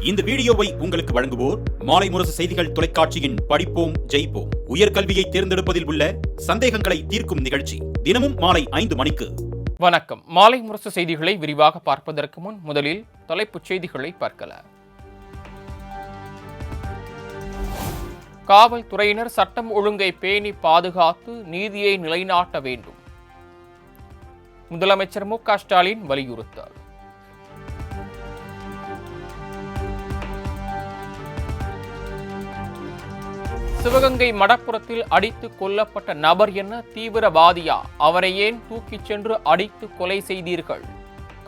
இந்த வீடியோவை உங்களுக்கு வழங்குவோர் மாலை முரசு செய்திகள் தொலைக்காட்சியின் படிப்போம் ஜெயிப்போம் உயர்கல்வியை தேர்ந்தெடுப்பதில் உள்ள சந்தேகங்களை தீர்க்கும் நிகழ்ச்சி தினமும் மாலை 5 மணிக்கு. வணக்கம். மாலை முரசு செய்திகளை விரிவாக பார்ப்பதற்கு முன் முதலில் தலைப்புச் செய்திகளை பார்க்கலாம். காவல்துறையினர் சட்டம் ஒழுங்கை பேணி பாதுகாத்து நீதியை நிலைநாட்ட வேண்டும். முதலமைச்சர் மு.க. ஸ்டாலின் வலியுறுத்தல். சிவகங்கை மடப்புறத்தில் அடித்து கொல்லப்பட்ட நபர் என்ன தீவிரவாதியா? அவரை ஏன் தூக்கிச் சென்று அடித்து கொலை செய்தீர்கள்?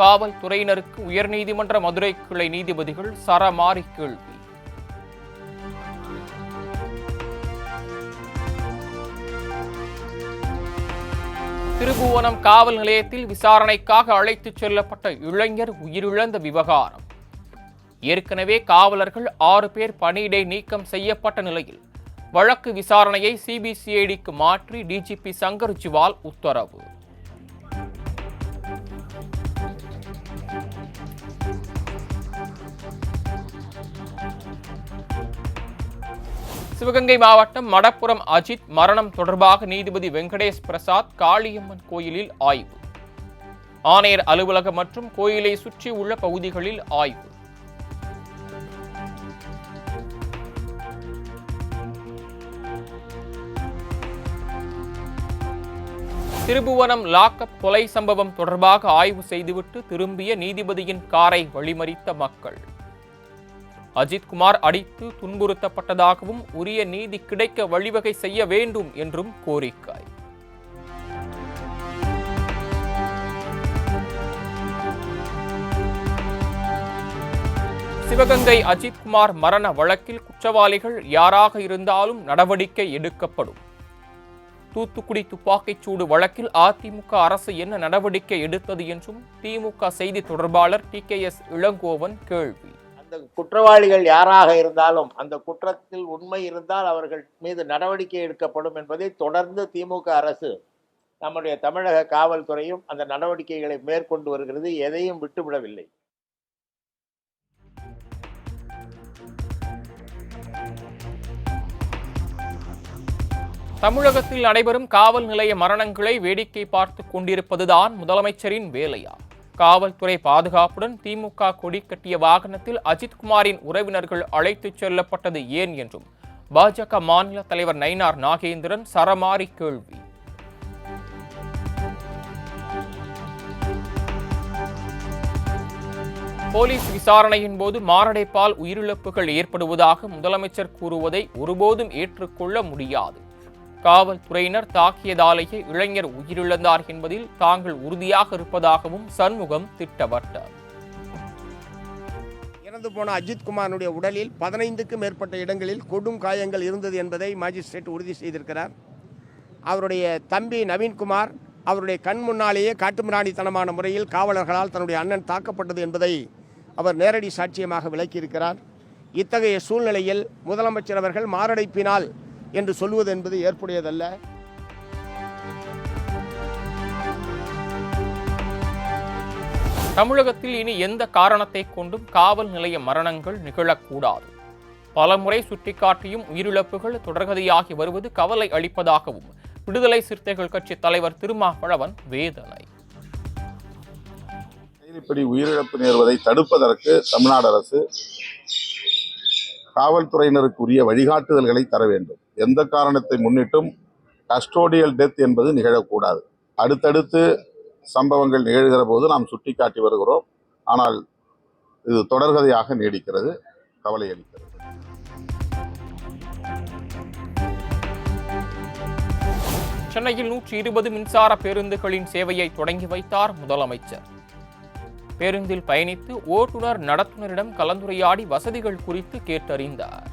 காவல்துறையினருக்கு உயர்நீதிமன்ற மதுரை கிளை நீதிபதிகள் சரமாரி கேள்வி. திருபுவனம் காவல் நிலையத்தில் விசாரணைக்காக அழைத்துச் செல்லப்பட்ட இளைஞர் உயிரிழந்த விவகாரம். ஏற்கனவே காவலர்கள் 6 பேர் பணியிடை நீக்கம் செய்யப்பட்ட நிலையில் வழக்கு விசாரணையை சிபிசிஐடிக்கு மாற்றி டிஜிபி சங்கர் ஜிவால் உத்தரவு. சிவகங்கை மாவட்டம் மடப்புறம் அஜித் மரணம் தொடர்பாக நீதிபதி வெங்கடேஷ் பிரசாத் காளியம்மன் கோயிலில் ஆய்வு. ஆணையர் அலுவலகம் மற்றும் கோயிலை சுற்றி உள்ள பகுதிகளில் ஆய்வு. திருபுவனம் லாக்அப் கொலை சம்பவம் தொடர்பாக ஆய்வு செய்துவிட்டு திரும்பிய நீதிபதியின் காரை வழிமறித்த மக்கள். அஜித்குமார் அடித்து துன்புறுத்தப்பட்டதாகவும் உரிய நீதி கிடைக்க வழிவகை செய்ய வேண்டும் என்றும் கோரிக்கை. சிவகங்கை அஜித்குமார் மரண வழக்கில் குற்றவாளிகள் யாராக இருந்தாலும் நடவடிக்கை எடுக்கப்படும். தூத்துக்குடி துப்பாக்கிச்சூடு வழக்கில் அதிமுக அரசு என்ன நடவடிக்கை எடுத்தது என்றும் திமுக செய்தி தொடர்பாளர் TKS இளங்கோவன் கேள்வி. அந்த குற்றவாளிகள் யாராக இருந்தாலும் அந்த குற்றத்தில் உண்மை இருந்தால் அவர்கள் மீது நடவடிக்கை எடுக்கப்படும் என்பதை தொடர்ந்து திமுக அரசு நம்முடைய தமிழக காவல்துறையும் அந்த நடவடிக்கைகளை மேற்கொண்டு வருகிறது. எதையும் விட்டுவிடவில்லை. தமிழகத்தில் நடைபெறும் காவல் நிலைய மரணங்களை வேடிக்கை பார்த்து கொண்டிருப்பதுதான் முதலமைச்சரின் வேலையா? காவல்துறை பாதுகாப்புடன் திமுக கொடி கட்டிய வாகனத்தில் அஜித்குமாரின் உறவினர்கள் அழைத்துச் செல்லப்பட்டது ஏன் என்றும் பாஜக மாநில தலைவர் நயினார் நாகேந்திரன் சரமாரி கேள்வி. போலீஸ் விசாரணையின் போது மாரடைப்பால் உயிரிழப்புகள் ஏற்படுவதாக முதலமைச்சர் கூறுவதை ஒருபோதும் ஏற்றுக்கொள்ள முடியாது. காவல்துறையினர் தாக்கியதாலேயே இளைஞர் உயிரிழந்தார் என்பதில் தாங்கள் உறுதியாக இருப்பதாகவும் சண்முகம் திட்டவட்டார். இறந்து போன அஜித்குமாருடைய உடலில் 15க்கும் மேற்பட்ட இடங்களில் கொடும் காயங்கள் இருந்தது என்பதை மாஜிஸ்ட்ரேட் உறுதி செய்திருக்கிறார். அவருடைய தம்பி நவீன்குமார் அவருடைய கண் முன்னாலேயே காட்டுமிராண்டித்தனமான முறையில் காவலர்களால் தன்னுடைய அண்ணன் தாக்கப்பட்டது என்பதை அவர் நேரடி சாட்சியமாக விளக்கியிருக்கிறார். இத்தகைய சூழ்நிலையில் முதலமைச்சர் அவர்கள் மாரடைப்பினால் என்று சொல்வது என்பது ஏற்புடையதல்ல. தமிழகத்தில் இனி எந்த காரணத்தை கொண்டும் காவல் நிலைய மரணங்கள் நிகழக்கூடாது. பலமுறை சுட்டிக்காட்டியும் உயிரிழப்புகள் தொடர்கதையாகி வருவது கவலை அளிப்பதாகவும் விடுதலை சிறுத்தைகள் கட்சி தலைவர் திருமாவளவன் வேதனை. இப்படி உயிரிழப்பு நேர்வதை தடுப்பதற்கு தமிழ்நாடு அரசு காவல்துறையினருக்குரிய வழிகாட்டுதல்களை தர வேண்டும். எந்த காரணத்தை முன்னிட்டும் கஸ்டோடியல் டெத் என்பது நிகழக்கூடாது. அடுத்தடுத்து சம்பவங்கள் நிகழ்கிற போது நாம் சுட்டிக்காட்டி வருகிறோம். ஆனால் இது தொடர்கதையாக நீடிக்கிறது, கவலை அளிக்கிறது. சென்னையில் 120 மின்சார பேருந்துகளின் சேவையை தொடங்கி வைத்தார் முதலமைச்சர். பேருந்தில் பயணித்து ஓட்டுநர் நடத்துனரிடம் கலந்துரையாடி வசதிகள் குறித்து கேட்டறிந்தார்.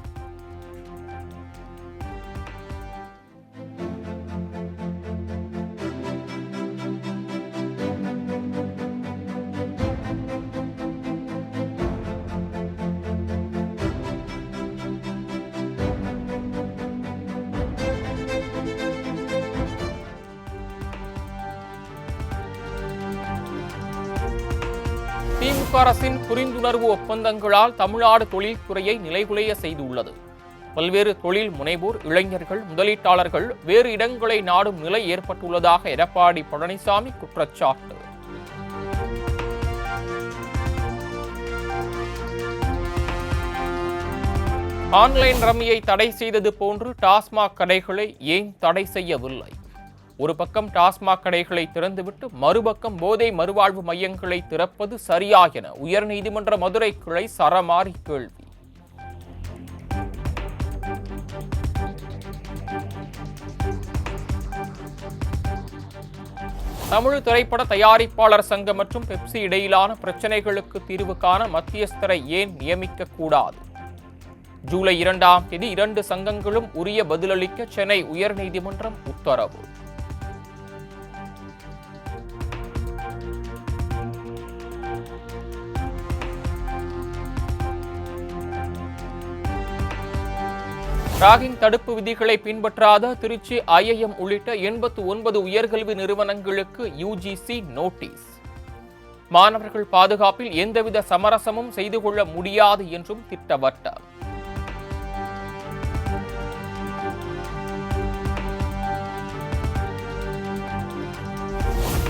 திமுக திமுக அரசின் புரிந்துணர்வு ஒப்பந்தங்களால் தமிழ்நாடு தொழில்துறையை நிலைகுலைய செய்துள்ளது. பல்வேறு தொழில் முனைவோர், இளைஞர்கள், முதலீட்டாளர்கள் வேறு இடங்களை நாடும் நிலை ஏற்பட்டுள்ளதாக எடப்பாடி பழனிசாமி குற்றச்சாட்டு. ஆன்லைன் ரம்மியை தடை செய்தது போன்று டாஸ்மாக் கடைகளை ஏன் தடை செய்யவில்லை? ஒரு பக்கம் டாஸ்மாக் கடைகளை திறந்துவிட்டு மறுபக்கம் போதை மறுவாழ்வு மையங்களை திறப்பது சரியா என உயர்நீதிமன்ற மதுரை கிளை சரமாரி கேள்வி. தமிழ் திரைப்பட தயாரிப்பாளர் சங்கம் மற்றும் பெப்சி இடையிலான பிரச்சினைகளுக்கு தீர்வு காண மத்தியஸ்தரை ஏன் நியமிக்க கூடாது? ஜூலை 2ஆம் தேதி 2 சங்கங்களும் உரிய பதிலளிக்க சென்னை உயர்நீதிமன்றம் உத்தரவு. ராகிங் தடுப்பு விதிகளை பின்பற்றாத திருச்சி ஐஐஎம் உள்ளிட்ட 89 உயர்கல்வி நிறுவனங்களுக்கு யுஜிசி நோட்டீஸ். மாணவர்கள் பாதுகாப்பில் எந்தவித சமரசமும் செய்து கொள்ள முடியாது என்றும் திட்டவட்டம்.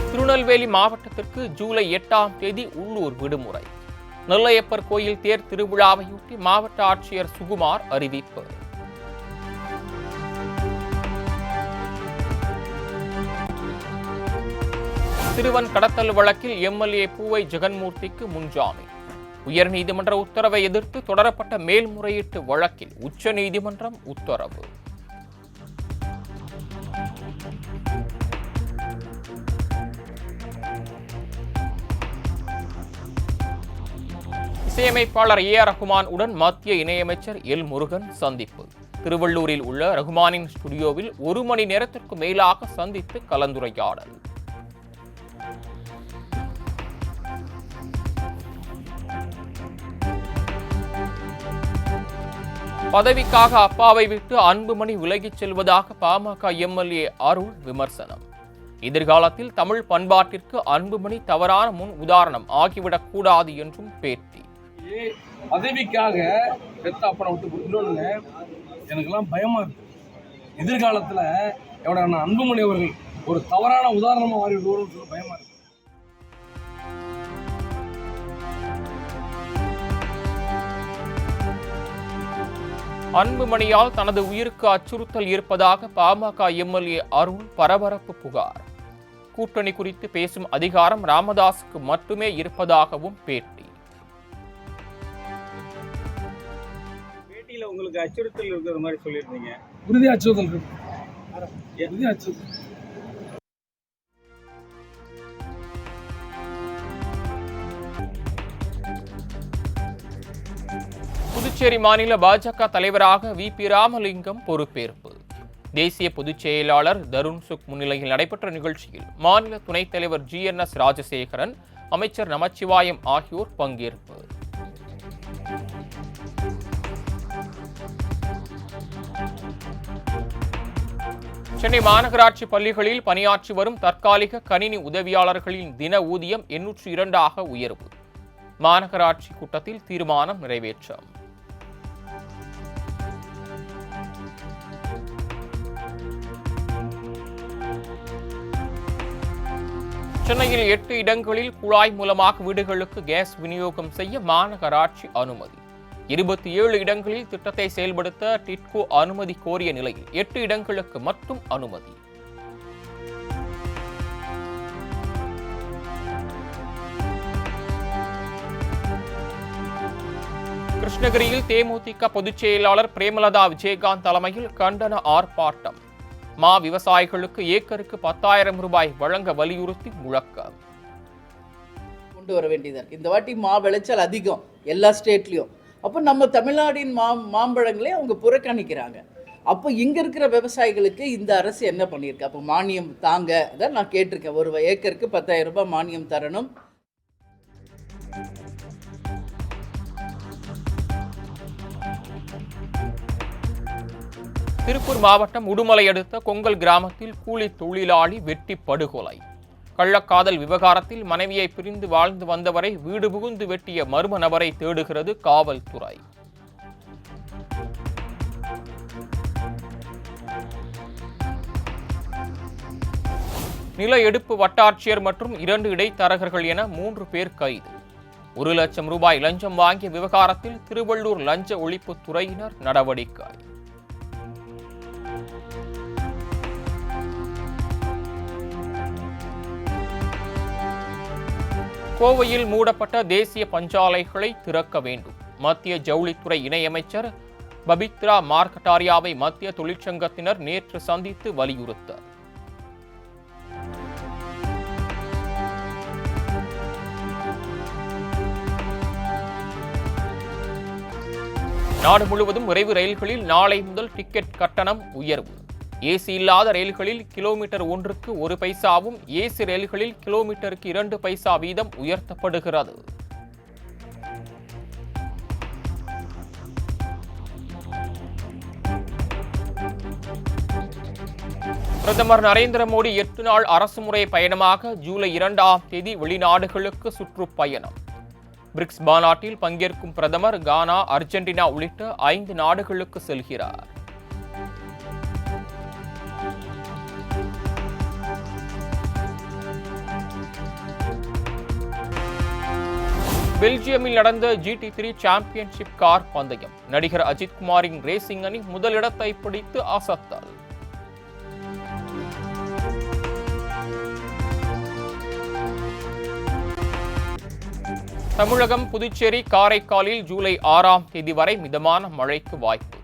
திருநெல்வேலி மாவட்டத்திற்கு ஜூலை 8ஆம் தேதி உள்ளூர் விடுமுறை. நெல்லையப்பர் கோயில் தேர் திருவிழாவையொட்டி மாவட்ட ஆட்சியர் சுகுமார் அறிவிப்பு. சிறுவன் கடத்தல் வழக்கில் எம்எல்ஏ பூவை ஜெகன்மூர்த்திக்கு முன்ஜாமீன். உயர்நீதிமன்ற உத்தரவை எதிர்த்து தொடரப்பட்ட மேல்முறையீட்டு வழக்கில் உச்சநீதிமன்றம் உத்தரவு. இசையமைப்பாளர் ஏ.ஆர். ரகுமான் உடன் மத்திய இணையமைச்சர் எல். முருகன் சந்திப்பு. திருவள்ளூரில் உள்ள ரகுமானின் ஸ்டுடியோவில் 1 மணி நேரத்திற்கு மேலாக சந்தித்து கலந்துரையாடல். பதவிக்காக அப்பாவை விட்டு அன்புமணி விலகிச் செல்வதாக பாமக எம்எல்ஏ அருள் விமர்சனம். எதிர்காலத்தில் தமிழ் பண்பாட்டிற்கு அன்புமணி தவறான முன் உதாரணம் ஆகிவிடக் கூடாது என்றும் பேட்டி. பதவிக்காக பெத்த அப்புறம் விட்டு இன்னொன்னு எனக்கெல்லாம் பயமா இருக்கு. எதிர்காலத்துல எவ்வளவு அன்புமணி அவர்கள் ஒரு தவறான உதாரணமா மாறி விடுவோம்னு பயமா இருக்கு. அன்புமணியால் தனது உயிருக்கு அச்சுறுத்தல் இருப்பதாக பாமக எம்எல்ஏ அருள் பரபரப்பு புகார். கூட்டணி குறித்து பேசும் அதிகாரம் ராமதாஸுக்கு மட்டுமே இருப்பதாகவும் பேட்டி. பேட்டியில உங்களுக்கு அச்சுறுத்தல் இருக்கிற மாதிரி சொல்லியிருந்தீங்க. உறுதி அச்சுறுத்தல் இருக்கு. உறுதி அச்சுறுத்தல். புதுச்சேரி மாநில பாஜக தலைவராக வி.பி. ராமலிங்கம் பொறுப்பேற்பு. தேசிய பொதுச் செயலாளர் தருண் சுக் முன்னிலையில் நடைபெற்ற நிகழ்ச்சியில் மாநில துணைத் தலைவர் ஜி.என்.எஸ். ராஜசேகரன், அமைச்சர் நமச்சிவாயம் ஆகியோர் பங்கேற்பு. சென்னை மாநகராட்சி பள்ளிகளில் பணியாற்றி வரும் தற்காலிக கணினி உதவியாளர்களின் தின ஊதியம் 802 உயர்வு. மாநகராட்சி கூட்டத்தில் தீர்மானம் நிறைவேற்றம். சென்னையில் 8 இடங்களில் குழாய் மூலமாக வீடுகளுக்கு கேஸ் விநியோகம் செய்ய மாநகராட்சி அனுமதி. 27 இடங்களில் திட்டத்தை செயல்படுத்த டிட்கோ அனுமதி கோரிய நிலையில் 8 இடங்களுக்கு மட்டும் அனுமதி. கிருஷ்ணகிரியில் தேமுதிக பொதுச் செயலாளர் பிரேமலதா விஜயகாந்த் தலைமையில் கண்டன ஆர்ப்பாட்டம். மா விவசாயிகளுக்கு ஏக்கருக்கு 10,000 ரூபாய் வழங்க வலியுறுத்தி முழக்கம். கொண்டு வர வேண்டியதாக இருக்கு. இந்த வாட்டி மா விளைச்சல் அதிகம் எல்லா ஸ்டேட்லையும். அப்போ நம்ம தமிழ்நாட்டின் மாம்பழங்களே அவங்க புறக்கணிக்கிறாங்க. அப்போ இங்கே இருக்கிற விவசாயிகளுக்கு இந்த அரசு என்ன பண்ணியிருக்கு? அப்போ மானியம் தாங்க, அதான் நான் கேட்டிருக்கேன். ஒரு ஏக்கருக்கு 10,000 ரூபாய் மானியம் தரணும். திருப்பூர் மாவட்டம் உடுமலை அடுத்த கொங்கல் கிராமத்தில் கூலி தொழிலாளி வெட்டி படுகொலை. கள்ளக்காதல் விவகாரத்தில் மனைவியை பிரிந்து வாழ்ந்து வந்தவரை வீடு புகுந்து வெட்டிய மர்ம நபரை தேடுகிறது காவல்துறை. நில எடுப்பு வட்டாட்சியர் மற்றும் 2 இடைத்தரகர்கள் என 3 பேர் கைது. 1 லட்சம் ரூபாய் லஞ்சம் வாங்கிய விவகாரத்தில் திருவள்ளூர் லஞ்ச ஒழிப்புத் துறையினர் நடவடிக்கை. கோவையில் மூடப்பட்ட தேசிய பஞ்சாலைகளை திறக்க வேண்டும். மத்திய ஜவுளித்துறை இணையமைச்சர் பபித்ரா மார்கட்டாரியாவை மத்திய தொழிற்சங்கத்தினர் நேற்று சந்தித்து வலியுறுத்தல். நாடு முழுவதும் விரைவு ரயில்களில் நாளை முதல் டிக்கெட் கட்டணம் உயர்வு. ஏசி இல்லாத ரயில்களில் கிலோமீட்டர் ஒன்றுக்கு 1 பைசாவும், ஏசி ரயில்களில் கிலோமீட்டருக்கு 2 பைசா வீதம் உயர்த்தப்படுகிறது. பிரதமர் நரேந்திர மோடி 8 நாள் அரசுமுறை பயணமாக ஜூலை 2ஆம் தேதி வெளிநாடுகளுக்கு சுற்றுப்பயணம். பிரிக்ஸ் மாநாட்டில் பங்கேற்கும் பிரதமர் கானா, அர்ஜென்டினா உள்ளிட்ட 5 நாடுகளுக்கு செல்கிறார். பெல்ஜியமில் நடந்த GT3 சாம்பியன்ஷிப் கார் பந்தயம். நடிகர் அஜித் குமாரின் ரேசிங் அணி முதலிடத்தை பிடித்து அசத்தல். தமிழகம், புதுச்சேரி, காரைக்காலில் ஜூலை 6ஆம் தேதி வரை மிதமான மழைக்கு வாய்ப்பு.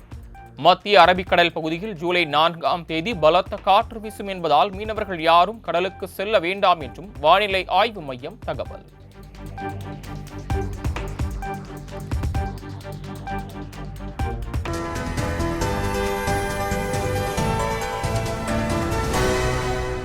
மத்திய அரபிக்கடல் பகுதியில் ஜூலை 4ஆம் தேதி பலத்த காற்று வீசும் என்பதால் மீனவர்கள் யாரும் கடலுக்கு செல்ல வேண்டாம் என்றும் வானிலை ஆய்வு மையம் தகவல்.